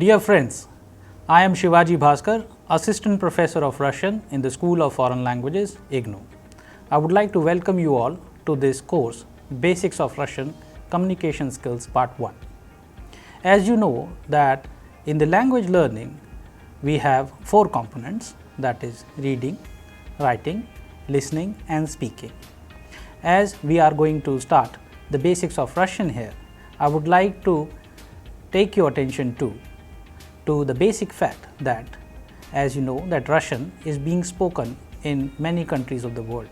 Dear friends, I am Shivaji Bhaskar, Assistant Professor of Russian in the School of Foreign Languages, IGNOU. I would like to welcome you all to this course, Basics of Russian Communication Skills Part 1. As you know that in the language learning, we have 4 components, that is reading, writing, listening and speaking. As we are going to start the basics of Russian here, I would like to take your attention to the basic fact that, as you know, that Russian is being spoken in many countries of the world,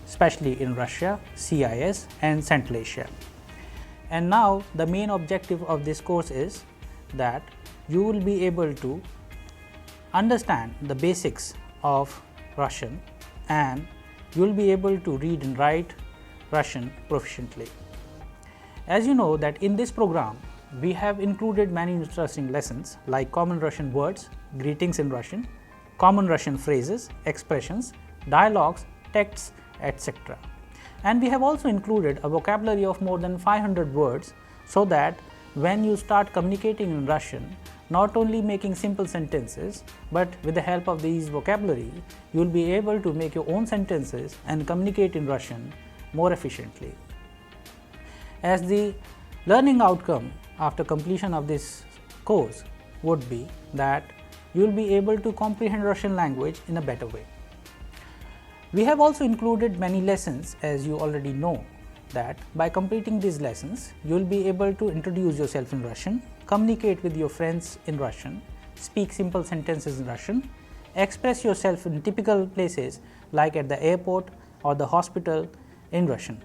especially in Russia, CIS and Central Asia. And now the main objective of this course is that you will be able to understand the basics of Russian and you will be able to read and write Russian proficiently. As you know that in this program, we have included many interesting lessons like common Russian words, greetings in Russian, common Russian phrases, expressions, dialogues, texts, etc. And we have also included a vocabulary of more than 500 words so that when you start communicating in Russian, not only making simple sentences, but with the help of these vocabulary, you will be able to make your own sentences and communicate in Russian more efficiently. As the learning outcome after completion of this course would be that you will be able to comprehend Russian language in a better way. We have also included many lessons, as you already know that by completing these lessons, you will be able to introduce yourself in Russian, communicate with your friends in Russian, speak simple sentences in Russian, express yourself in typical places like at the airport or the hospital in Russian.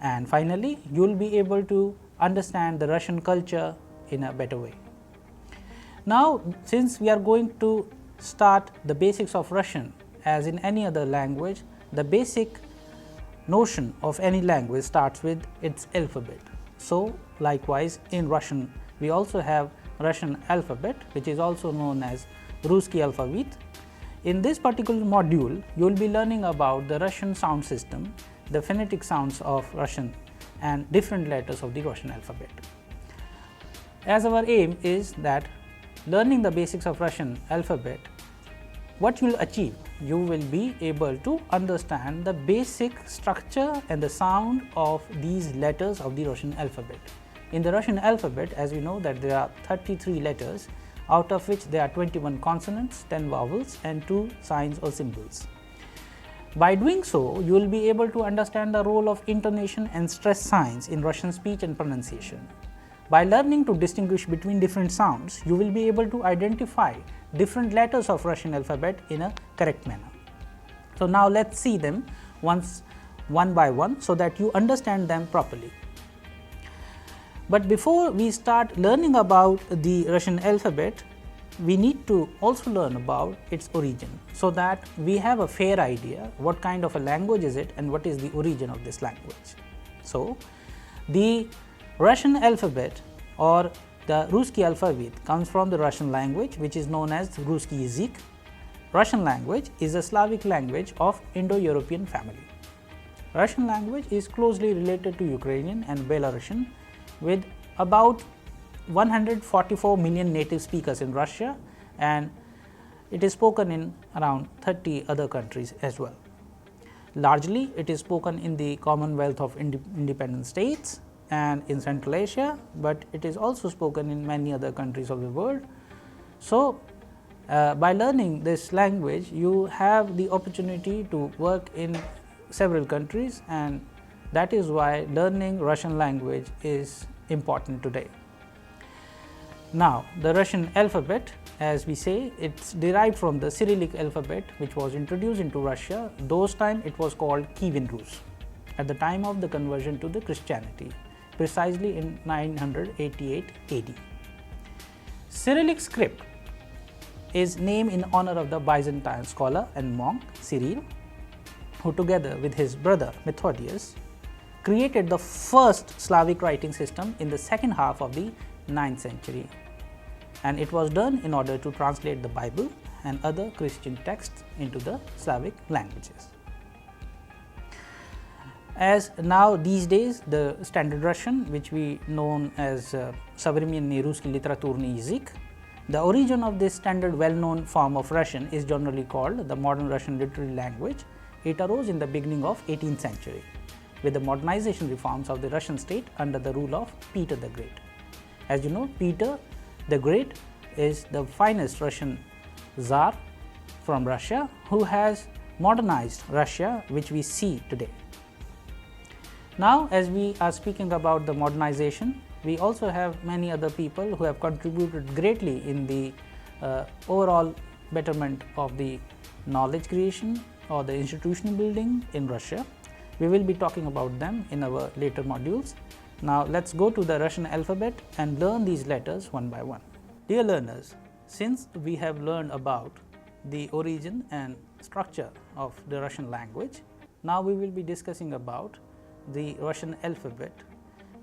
And finally, you will be able to understand the Russian culture in a better way. Now, since we are going to start the basics of Russian, as in any other language, the basic notion of any language starts with its alphabet. So, likewise in Russian, we also have Russian alphabet, which is also known as Ruski alphabet. In this particular module, you will be learning about the Russian sound system, the phonetic sounds of Russian and different letters of the Russian alphabet. As our aim is that learning the basics of Russian alphabet, what you will achieve? You will be able to understand the basic structure and the sound of these letters of the Russian alphabet. In the Russian alphabet, as we know that there are 33 letters, out of which there are 21 consonants, 10 vowels and 2 signs or symbols. By doing so, you will be able to understand the role of intonation and stress signs in Russian speech and pronunciation. By learning to distinguish between different sounds, you will be able to identify different letters of Russian alphabet in a correct manner. So now let's see them one by one so that you understand them properly. But before we start learning about the Russian alphabet, we need to also learn about its origin so that we have a fair idea what kind of a language is it and what is the origin of this language. So, the Russian alphabet or the Ruski alphabet comes from the Russian language, which is known as Ruski Yazyk. Russian language is a Slavic language of Indo-European family. Russian language is closely related to Ukrainian and Belarusian with about 144 million native speakers in Russia, and it is spoken in around 30 other countries as well. Largely, it is spoken in the Commonwealth of Independent States and in Central Asia, but it is also spoken in many other countries of the world. So, by learning this language, you have the opportunity to work in several countries, and that is why learning Russian language is important today. Now, the Russian alphabet, as we say, it's derived from the Cyrillic alphabet, which was introduced into Russia. Those time it was called Kievan Rus at the time of the conversion to the Christianity, precisely in 988 AD. Cyrillic script is named in honor of the Byzantine scholar and monk Cyril, who together with his brother Methodius created the first Slavic writing system in the second half of the 9th century. And it was done in order to translate the Bible and other Christian texts into the Slavic languages. As now these days the standard Russian, which we known as Современный русский литературный язык, The origin of this standard well-known form of Russian is generally called the modern Russian literary language. It arose in the beginning of 18th century with the modernization reforms of the Russian state under the rule of Peter the Great. As you know, Peter the Great is the finest Russian Tsar from Russia who has modernized Russia, which we see today. Now, as we are speaking about the modernization, we also have many other people who have contributed greatly in the overall betterment of the knowledge creation or the institutional building in Russia. We will be talking about them in our later modules. Now, let us go to the Russian alphabet and learn these letters one by one. Dear learners, since we have learned about the origin and structure of the Russian language, now we will be discussing about the Russian alphabet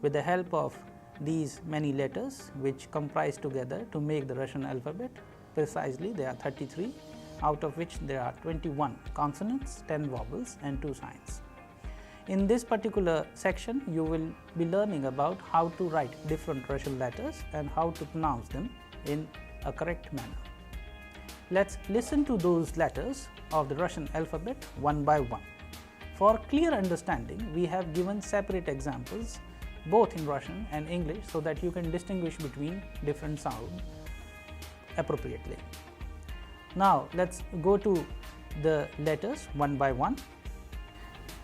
with the help of these many letters which comprise together to make the Russian alphabet. Precisely, there are 33, out of which there are 21 consonants, 10 vowels and 2 signs. In this particular section, you will be learning about how to write different Russian letters and how to pronounce them in a correct manner. Let's listen to those letters of the Russian alphabet one by one. For clear understanding, we have given separate examples both in Russian and English so that you can distinguish between different sounds appropriately. Now, let's go to the letters one by one.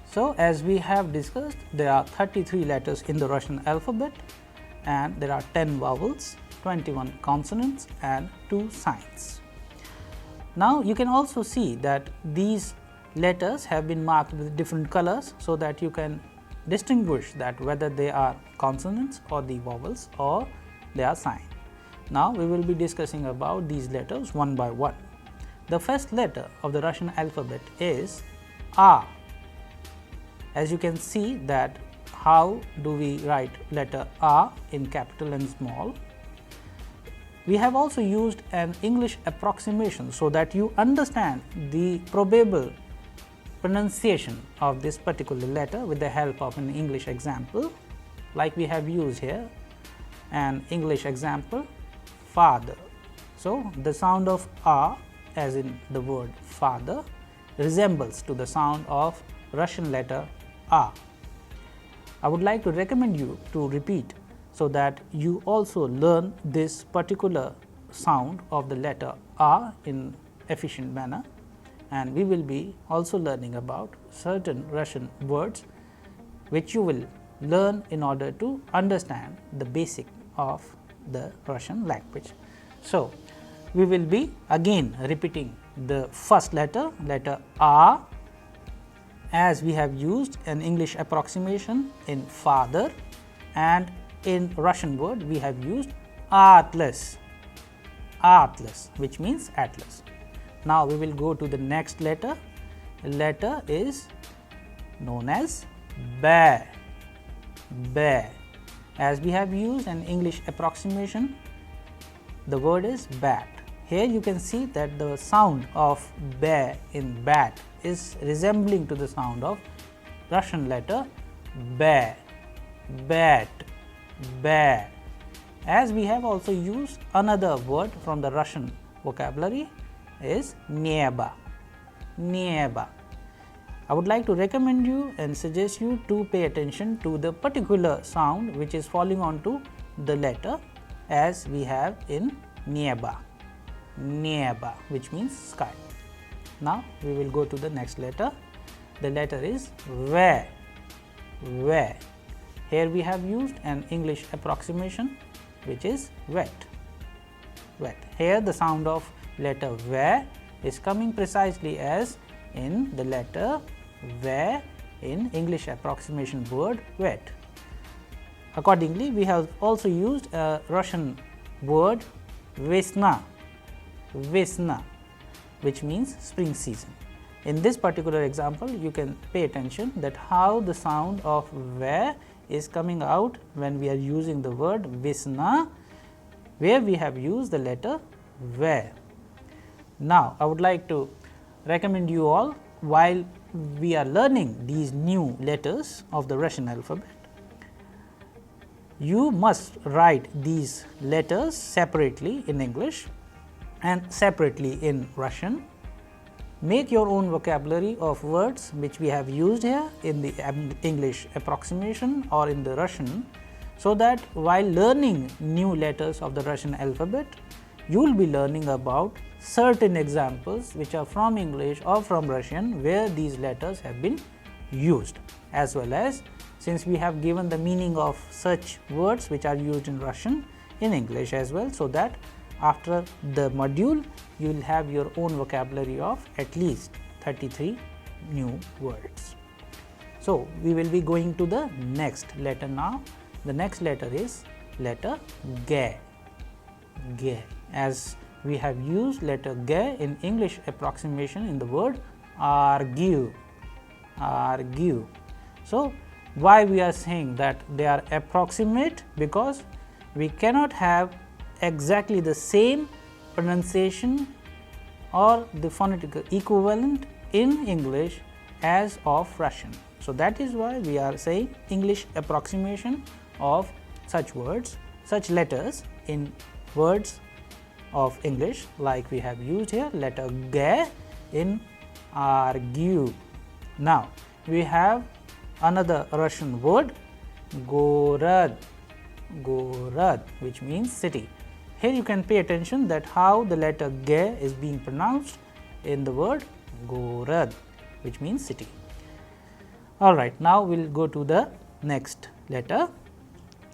So, as we have discussed, there are 33 letters in the Russian alphabet and there are 10 vowels, 21 consonants and 2 signs. Now, you can also see that these letters have been marked with different colors so that you can distinguish that whether they are consonants or the vowels or they are signs. Now, we will be discussing about these letters one by one. The first letter of the Russian alphabet is A. As you can see that how do we write letter A in capital and small. We have also used an English approximation so that you understand the probable pronunciation of this particular letter with the help of an English example, like we have used here an English example, father. So, the sound of A as in the word father resembles to the sound of Russian letter A. I would like to recommend you to repeat so that you also learn this particular sound of the letter A in efficient manner, and we will be also learning about certain Russian words which you will learn in order to understand the basic of the Russian language. So, we will be again repeating the first letter, letter A, as we have used an English approximation in father, and in Russian word we have used atlas, atlas, which means atlas. Now, we will go to the next letter. Letter is known as ba, ba. As we have used an English approximation, the word is bat. Here you can see that the sound of ba in bat is resembling to the sound of Russian letter ba, bat, ba. As we have also used another word from the Russian vocabulary is neba, neba. I would like to recommend you and suggest you to pay attention to the particular sound which is falling onto the letter, as we have in neba, neba, which means sky. Now, we will go to the next letter. The letter is ve, ve. Here we have used an English approximation which is wet, wet. Here the sound of letter ve is coming precisely as in the letter ve in English approximation word wet. Accordingly, we have also used a Russian word vesna, vesna, which means spring season. In this particular example, you can pay attention that how the sound of ve is coming out when we are using the word vesna, where we have used the letter ve. Now, I would like to recommend you all, while we are learning these new letters of the Russian alphabet, you must write these letters separately in English and separately in Russian. Make your own vocabulary of words which we have used here in the English approximation or in the Russian, so that while learning new letters of the Russian alphabet, you will be learning about certain examples which are from English or from Russian where these letters have been used, as well as since we have given the meaning of such words which are used in Russian in English as well, so that after the module you will have your own vocabulary of at least 33 new words. So, we will be going to the next letter now. The next letter is letter G. G. As we have used letter G in English approximation in the word argue. Argue. So, why we are saying that they are approximate? Because we cannot have exactly the same pronunciation or the phonetical equivalent in English as of Russian. So, that is why we are saying English approximation of such words, such letters in words of English, like we have used here letter G in argue. Now, we have another Russian word Gorod, Gorod, which means city. Here you can pay attention that how the letter G is being pronounced in the word Gorod, which means city. Alright, now we will go to the next letter.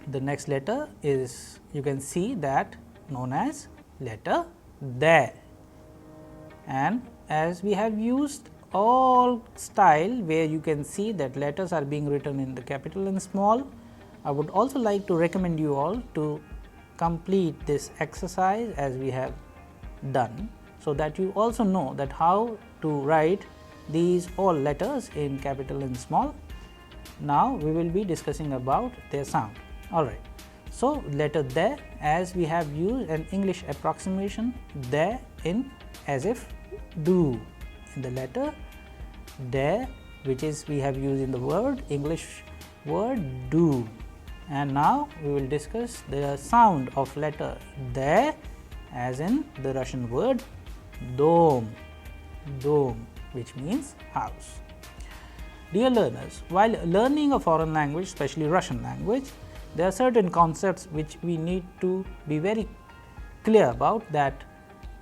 The next letter is, you can see that known as letter D. And as we have used all style where you can see that letters are being written in the capital and small, I would also like to recommend you all to complete this exercise as we have done, so that you also know that how to write these all letters in capital and small. Now, we will be discussing about their sound. Alright. So, letter D, as we have used an English approximation D in as if do in the letter D, which is we have used in the word English word do. And now, we will discuss the sound of letter D as in the Russian word dom, dom, which means house. Dear learners, while learning a foreign language, especially Russian language, there are certain concepts which we need to be very clear about, that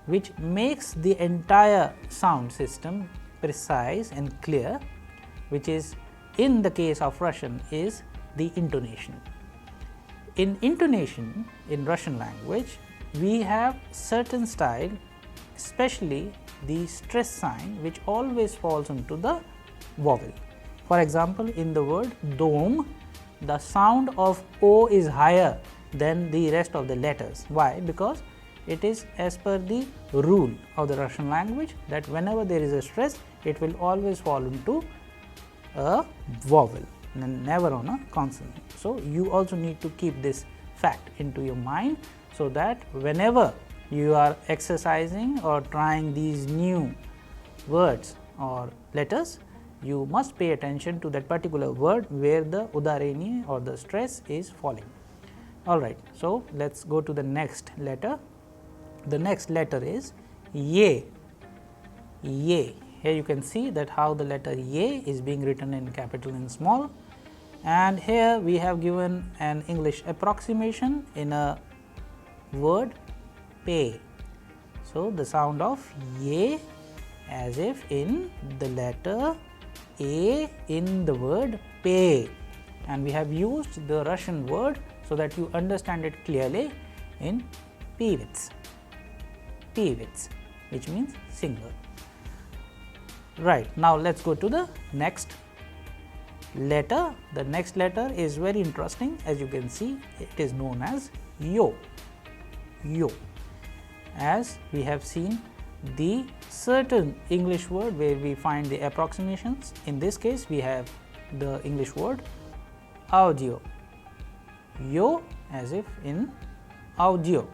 which makes the entire sound system precise and clear, which is in the case of Russian is the intonation. In intonation in Russian language, we have certain style, especially the stress sign, which always falls into the vowel. For example, in the word dom, the sound of O is higher than the rest of the letters. Why? Because it is as per the rule of the Russian language that whenever there is a stress, it will always fall into a vowel and never on a consonant. So, you also need to keep this fact into your mind, so that whenever you are exercising or trying these new words or letters, you must pay attention to that particular word where the udareni or the stress is falling. Alright, so let us go to the next letter. The next letter is Ye. Ye. Here you can see that how the letter Ye is being written in capital and small, and here we have given an English approximation in a word pay. So, the sound of Ye as if in the letter A in the word pay, and we have used the Russian word so that you understand it clearly in pevets, pevets, which means singer. Right, now let us go to the next letter. The next letter is very interesting. As you can see, it is known as yo, yo. As we have seen the certain English word where we find the approximations. In this case, we have the English word audio, yo as if in audio.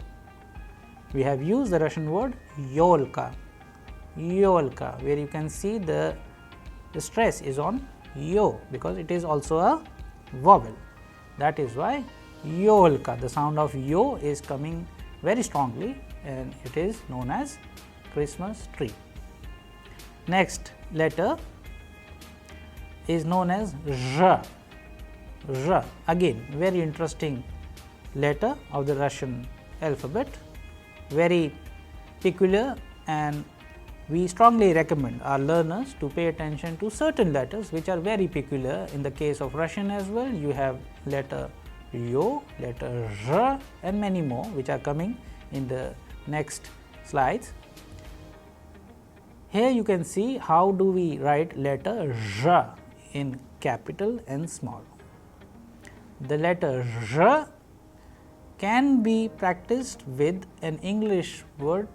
We have used the Russian word yolka, yolka, where you can see the stress is on yo because it is also a vowel. That is why Yolka. The sound of yo is coming very strongly and it is known as Christmas tree. Next letter is known as R. R. Again, very interesting letter of the Russian alphabet, very peculiar, and we strongly recommend our learners to pay attention to certain letters which are very peculiar. In the case of Russian as well, you have letter yo, letter R, and many more which are coming in the next slides. Here you can see how do we write letter R in capital and small. The letter R can be practiced with an English word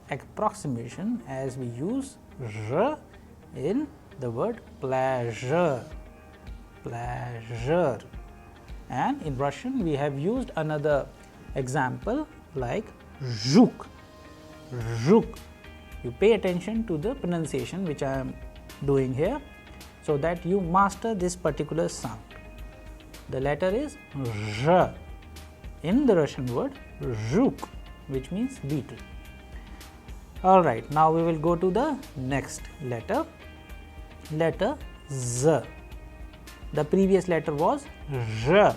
approximation as we use R in the word pleasure, pleasure. And in Russian we have used another example like zhuk, zhuk. You pay attention to the pronunciation which I am doing here, so that you master this particular sound. The letter is R in the Russian word zhuk, which means beetle. Alright, now we will go to the next letter, letter Z. The previous letter was R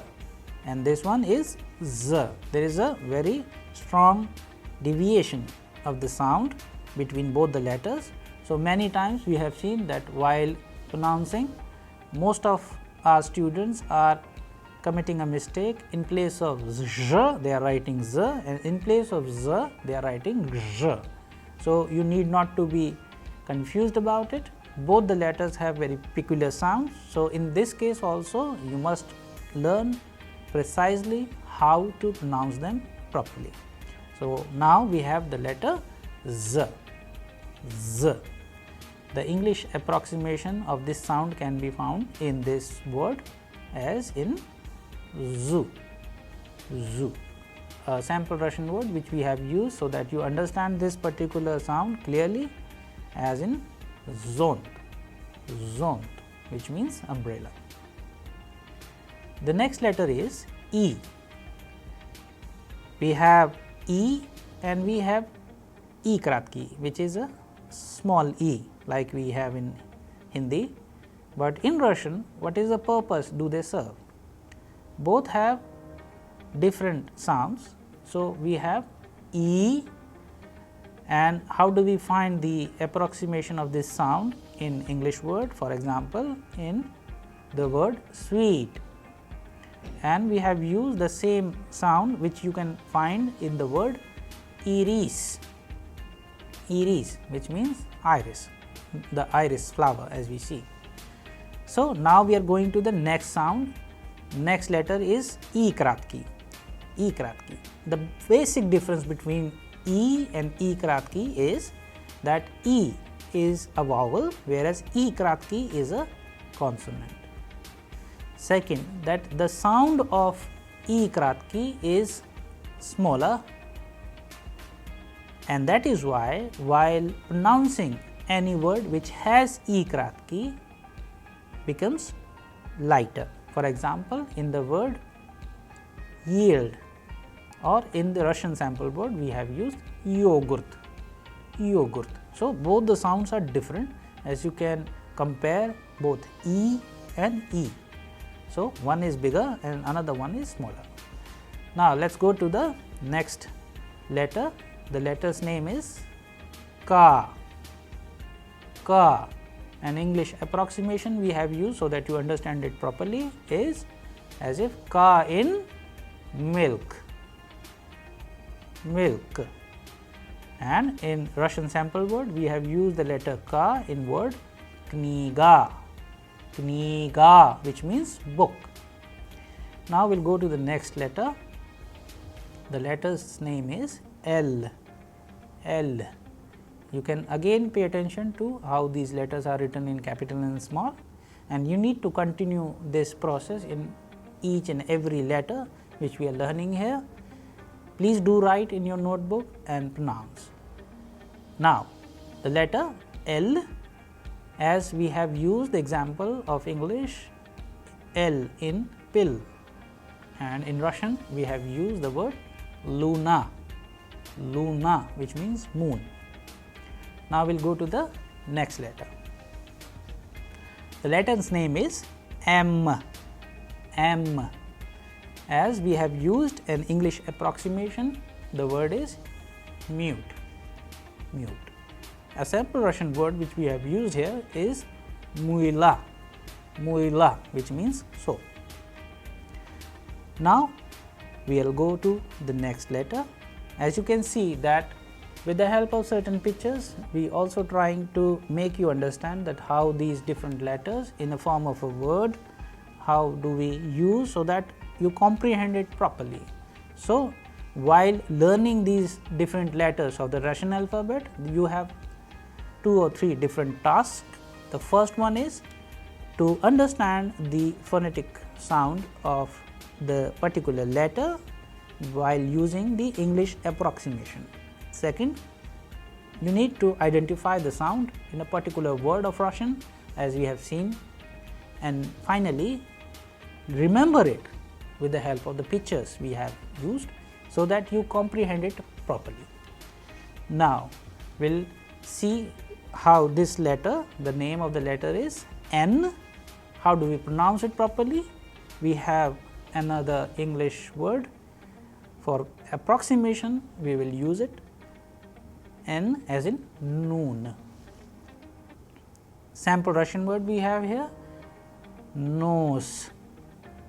and this one is Z. There is a very strong deviation of the sound between both the letters. So, many times we have seen that while pronouncing, most of our students are committing a mistake. In place of Z, they are writing Z, and in place of Z, they are writing Z. So, you need not to be confused about it. Both the letters have very peculiar sounds. So, in this case also you must learn precisely how to pronounce them properly. So, now we have the letter Z. Z. The English approximation of this sound can be found in this word as in zoo, zoo. A sample Russian word which we have used so that you understand this particular sound clearly as in zont, zont, which means umbrella. The next letter is E. We have E and we have E kratki, which is a small e like we have in Hindi, but in Russian what is the purpose do they serve? Both have different sounds. So, we have E, and how do we find the approximation of this sound in English word? For example, in the word sweet, and we have used the same sound which you can find in the word iris, iris, which means iris, the iris flower as we see. So, now we are going to the next sound. Next letter is E kratki, E kratki. The basic difference between E and E kratki is that E is a vowel whereas E kratki is a consonant. Second, that the sound of E kratki is smaller, and that is why while pronouncing any word which has E kratki becomes lighter. For example, in the word yield, or in the Russian sample word we have used yogurt, yogurt. So, both the sounds are different as you can compare both E and E. So, one is bigger and another one is smaller. Now, let us go to the next letter. The letter's name is Ka, Ka. An English approximation we have used so that you understand it properly is as if Ka in milk, milk. And in Russian sample word we have used the letter Ka in word kniga, kniga, which means book. Now, we will go to the next letter. The letter's name is L, L. You can again pay attention to how these letters are written in capital and small, and you need to continue this process in each and every letter which we are learning here. Please do write in your notebook and pronounce. Now, the letter L, as we have used the example of English L in pill, and in Russian we have used the word Luna, Luna, which means moon. Now we'll go to the next letter. The letter's name is M. M. As we have used an English approximation, the word is mute. Mute. A sample Russian word which we have used here is muila, muila, which means so. Now we will go to the next letter. As you can see that with the help of certain pictures, we also trying to make you understand that how these different letters in the form of a word, how do we use so that you comprehend it properly. So while learning these different letters of the Russian alphabet, you have 2 or 3 different tasks. The first one is to understand the phonetic sound of the particular letter while using the English approximation. Second, you need to identify the sound in a particular word of Russian as we have seen, and finally remember it with the help of the pictures we have used so that you comprehend it properly. Now we'll see how this letter, the name of the letter is N. How do we pronounce it properly? We have another English word for approximation, we will use it N as in noon. Sample Russian word we have here nose,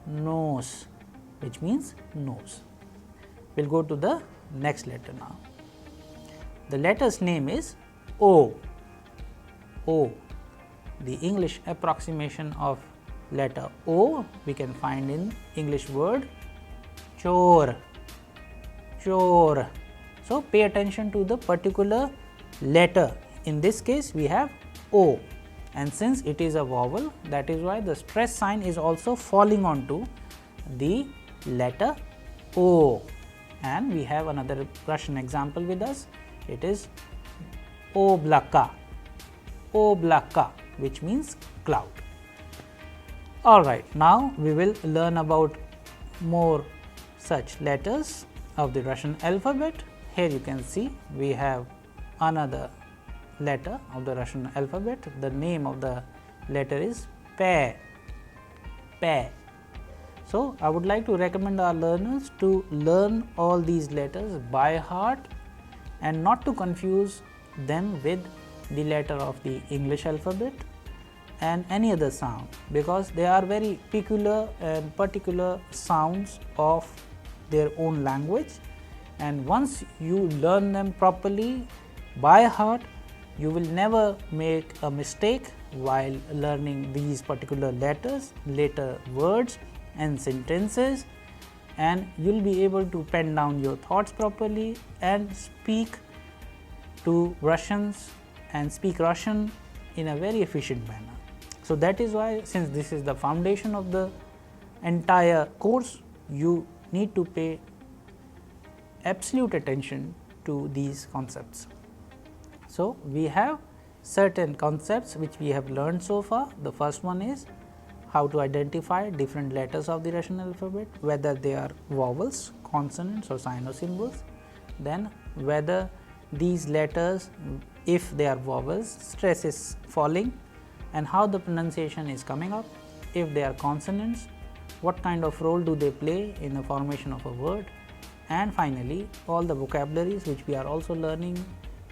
nose, which means nose. We will go to the next letter now. The letter's name is O. O. The English approximation of letter O we can find in English word chore, chore. So pay attention to the particular letter. In this case we have O, and since it is a vowel, that is why the stress sign is also falling onto the letter O. And we have another Russian example with us. It is oblaka, oblaka, which means cloud. Alright, now we will learn about more such letters of the Russian alphabet. Here you can see we have another letter of the Russian alphabet. The name of the letter is P. P. So I would like to recommend our learners to learn all these letters by heart and not to confuse them with the letter of the English alphabet and any other sound, because they are very peculiar and particular sounds of their own language, and once you learn them properly by heart, you will never make a mistake while learning these particular letters, later words and sentences, and you will be able to pen down your thoughts properly and speak to Russians and speak Russian in a very efficient manner. So that is why, since this is the foundation of the entire course, you need to pay absolute attention to these concepts. So we have certain concepts which we have learned so far. The first one is how to identify different letters of the Russian alphabet, whether they are vowels, consonants or sign or symbols. Then whether these letters, if they are vowels, stress is falling and how the pronunciation is coming up. If they are consonants, what kind of role do they play in the formation of a word. And finally, all the vocabularies which we are also learning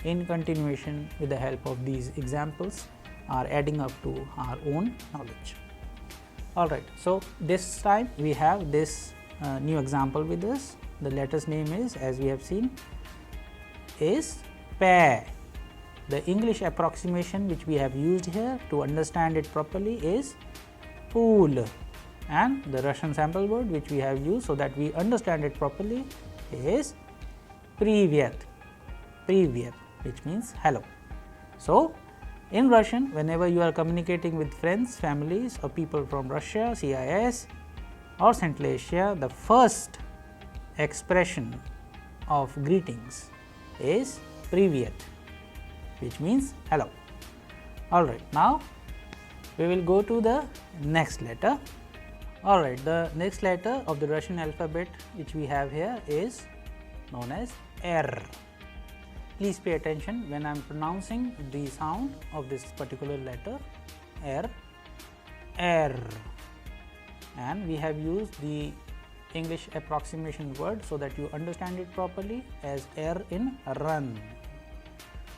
in continuation with the help of these examples are adding up to our own knowledge. Alright, so this time we have this new example with us. The letter's name is, as we have seen, is P. The English approximation which we have used here to understand it properly is pool, and the Russian sample word which we have used so that we understand it properly is Privyet, Privyet, which means hello. So in Russian, whenever you are communicating with friends, families or people from Russia, CIS or Central Asia, the first expression of greetings is Privyet, which means hello. Alright, now we will go to the next letter. Alright, the next letter of the Russian alphabet which we have here is known as R. Please pay attention when I am pronouncing the sound of this particular letter R, R, and we have used the English approximation word so that you understand it properly as R in run.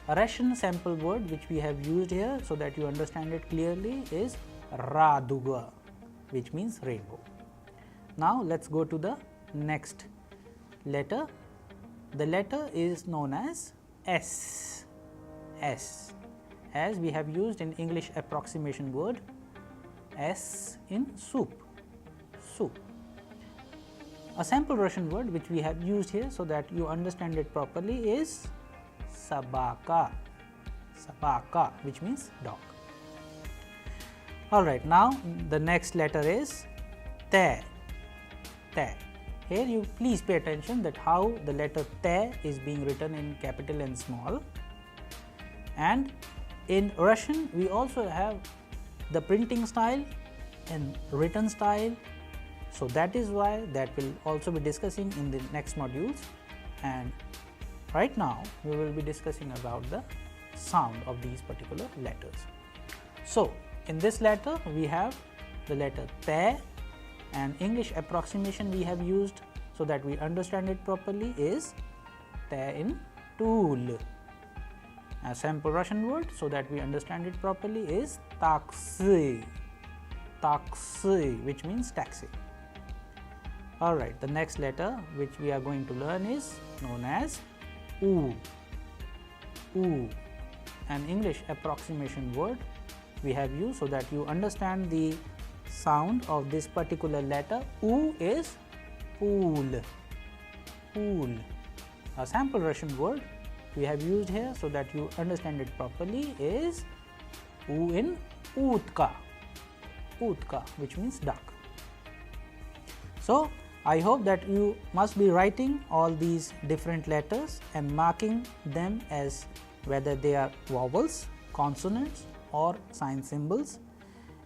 A Russian sample word which we have used here so that you understand it clearly is Raduga, which means rainbow. Now, let us go to the next letter. The letter is known as S, S, as we have used in English approximation word S in soup, soup. A sample Russian word which we have used here so that you understand it properly is Sabaka, Sabaka, which means dog. Alright, now the next letter is Te, Te. Here you please pay attention that how the letter Te is being written in capital and small, and in Russian we also have the printing style and written style. So that is why that will also be discussing in the next modules, and right now we will be discussing about the sound of these particular letters. So in this letter we have the letter Te, and English approximation we have used so that we understand it properly is Te in tool. A sample Russian word so that we understand it properly is taxi, taxi, which means taxi. Alright, the next letter which we are going to learn is known as U, U, an English approximation word we have used so that you understand the sound of this particular letter. U is pool, pool. A sample Russian word we have used here so that you understand it properly is U in utka, utka, which means duck. So I hope that you must be writing all these different letters and marking them as whether they are vowels, consonants or sign symbols,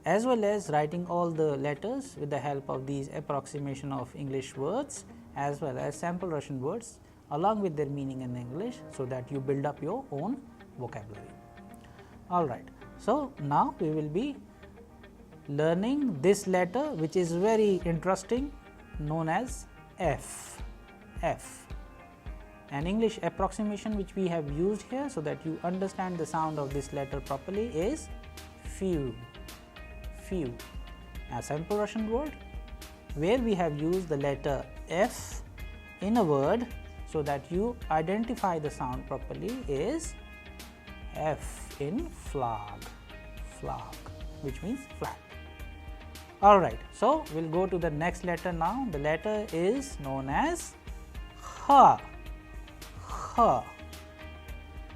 as well as writing all the letters with the help of these approximation of English words as well as sample Russian words along with their meaning in English, so that you build up your own vocabulary. Alright, so now we will be learning this letter which is very interesting, known as F, F. An English approximation which we have used here so that you understand the sound of this letter properly is few, few. A sample Russian word where we have used the letter F in a word so that you identify the sound properly is F in flag, flag, which means flag. Alright, so we will go to the next letter now. The letter is known as H, H.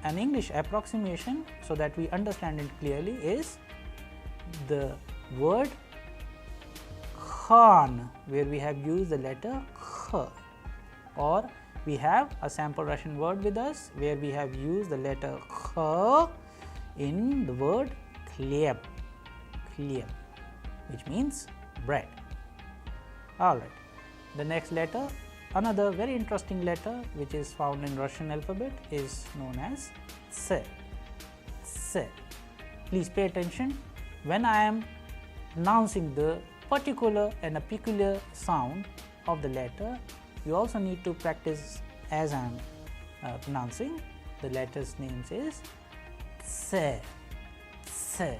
An English approximation so that we understand it clearly is the word Khan, where we have used the letter K, or we have a sample Russian word with us where we have used the letter K in the word Khlyeb, Khlyeb, which means bread. Alright, the next letter, another very interesting letter which is found in Russian alphabet is known as S, S. Please pay attention when I am pronouncing the particular and a peculiar sound of the letter. You also need to practice as I am pronouncing. The letter's name is S, S,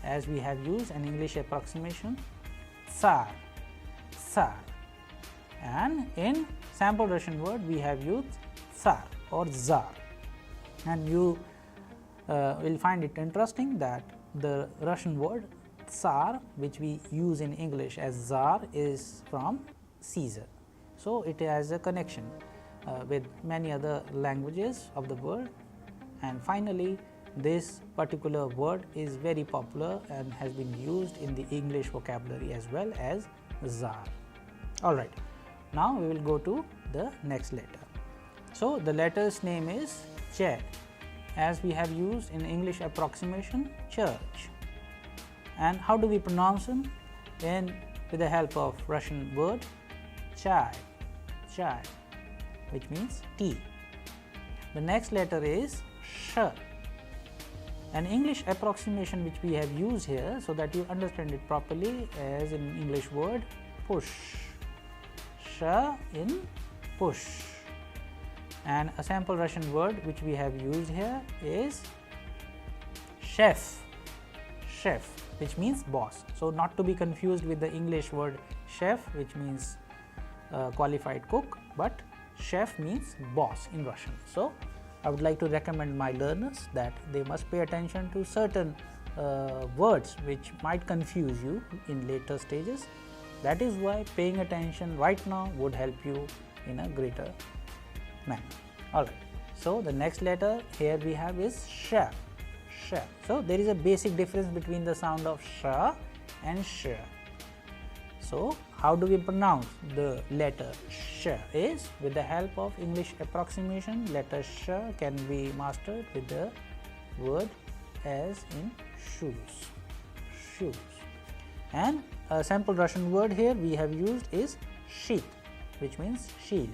as we have used an English approximation Tsar, Tsar, and in sample Russian word we have used Tsar or Tsar, and you will find it interesting that the Russian word Tsar, which we use in English as Tsar, is from Caesar. So it has a connection with many other languages of the world, and finally this particular word is very popular and has been used in the English vocabulary as well as Tsar. Alright, now we will go to the next letter. So the letter's name is Ch, as we have used in English approximation church. And how do we pronounce them? In with the help of Russian word chai, chai, which means tea. The next letter is sh. An English approximation which we have used here so that you understand it properly as in English word push, sh in push. And a sample Russian word which we have used here is chef, chef, which means boss. So, not to be confused with the English word chef, which means qualified cook, but chef means boss in Russian. So, I would like to recommend my learners that they must pay attention to certain words which might confuse you in later stages. That is why paying attention right now would help you in a greater manner. Alright, so the next letter here we have is sh, sh. So, there is a basic difference between the sound of sh and sh. So, how do we pronounce the letter sh is with the help of English approximation. Letter sh can be mastered with the word as in shoes, shoes. And a sample Russian word here we have used is sheath, which means shield.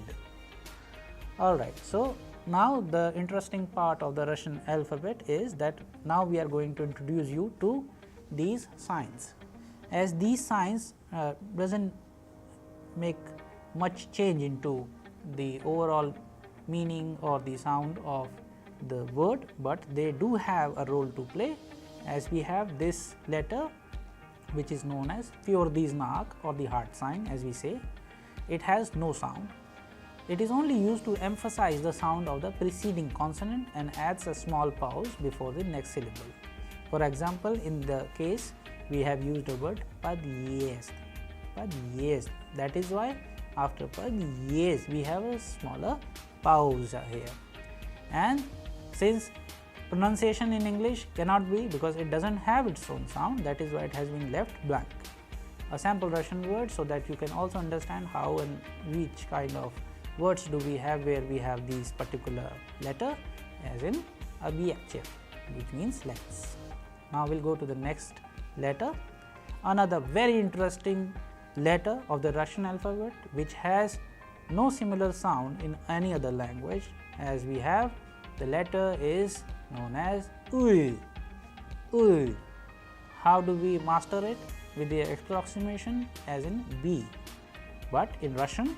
Alright, so now the interesting part of the Russian alphabet is that now we are going to introduce you to these signs. As these signs doesn't make much change into the overall meaning or the sound of the word, but they do have a role to play, as we have this letter which is known as Fyordiznak or the heart sign as we say. It has no sound. It is only used to emphasize the sound of the preceding consonant and adds a small pause before the next syllable. For example, in the case we have used the word padyezd, padyezd. That is why after padyezd we have a smaller pause here. And since pronunciation in English cannot be, because it doesn't have its own sound, that is why it has been left blank. A sample Russian word so that you can also understand how and which kind of words do we have where we have these particular letter, as in obyektив, which means lens. Now we will go to the next letter, another very interesting letter of the Russian alphabet which has no similar sound in any other language, as we have the letter is known as uy, uy. How do we master it? With the approximation as in B, but in Russian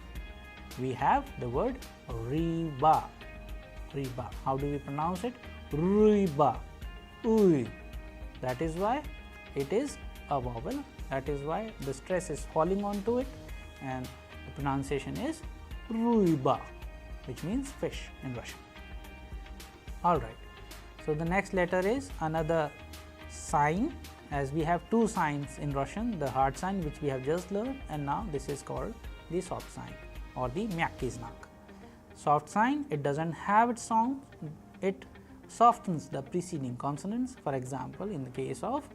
we have the word riba, riba. How do we pronounce it? Riba, uy. That is why it is a vowel, that is why the stress is falling onto it, and the pronunciation is ruiba, which means fish in Russian. Alright, so the next letter is another sign, as we have two signs in Russian, the hard sign which we have just learned, and now this is called the soft sign or the myakký znak. Soft sign, it doesn't have its sound, it softens the preceding consonants. For example, in the case of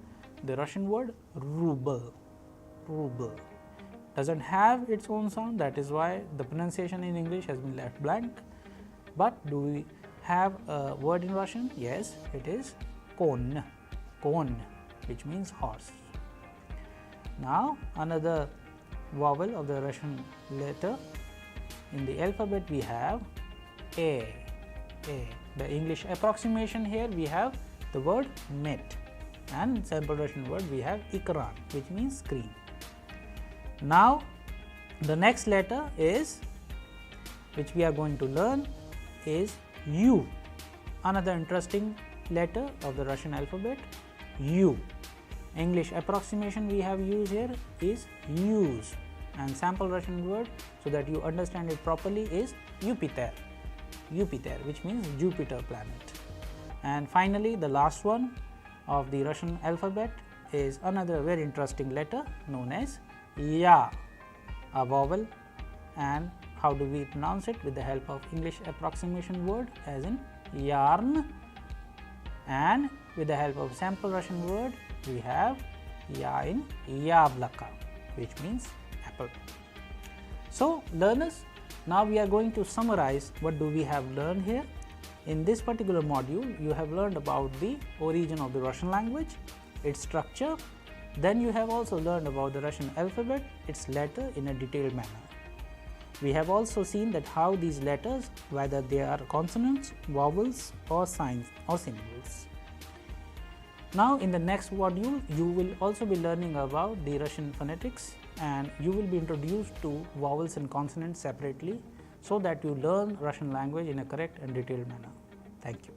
the Russian word ruble, ruble doesn't have its own sound, that is why the pronunciation in English has been left blank. But do we have a word in Russian? Yes, it is kon, kon, which means horse. Now another vowel of the Russian letter in the alphabet we have a. The English approximation here we have the word met, and sample Russian word we have ikran, which means screen. Now the next letter is, which we are going to learn, is U. Another interesting letter of the Russian alphabet, U. English approximation we have used here is use, and sample Russian word so that you understand it properly is Jupiter, Jupiter, which means Jupiter planet. And finally the last one of the Russian alphabet is another very interesting letter known as Ya, a vowel. And how do we pronounce it? With the help of English approximation word as in yarn, and with the help of sample Russian word we have Ya in yablaka, which means apple. So learners, now we are going to summarize what do we have learned here. In this particular module you have learned about the origin of the Russian language, its structure, Then you have also learned about the Russian alphabet, its letter in a detailed manner. We have also seen that how these letters, whether they are consonants, vowels or signs or symbols. Now in the next module, you will also be learning about the Russian phonetics, and you will be introduced to vowels and consonants separately so that you learn Russian language in a correct and detailed manner. Thank you.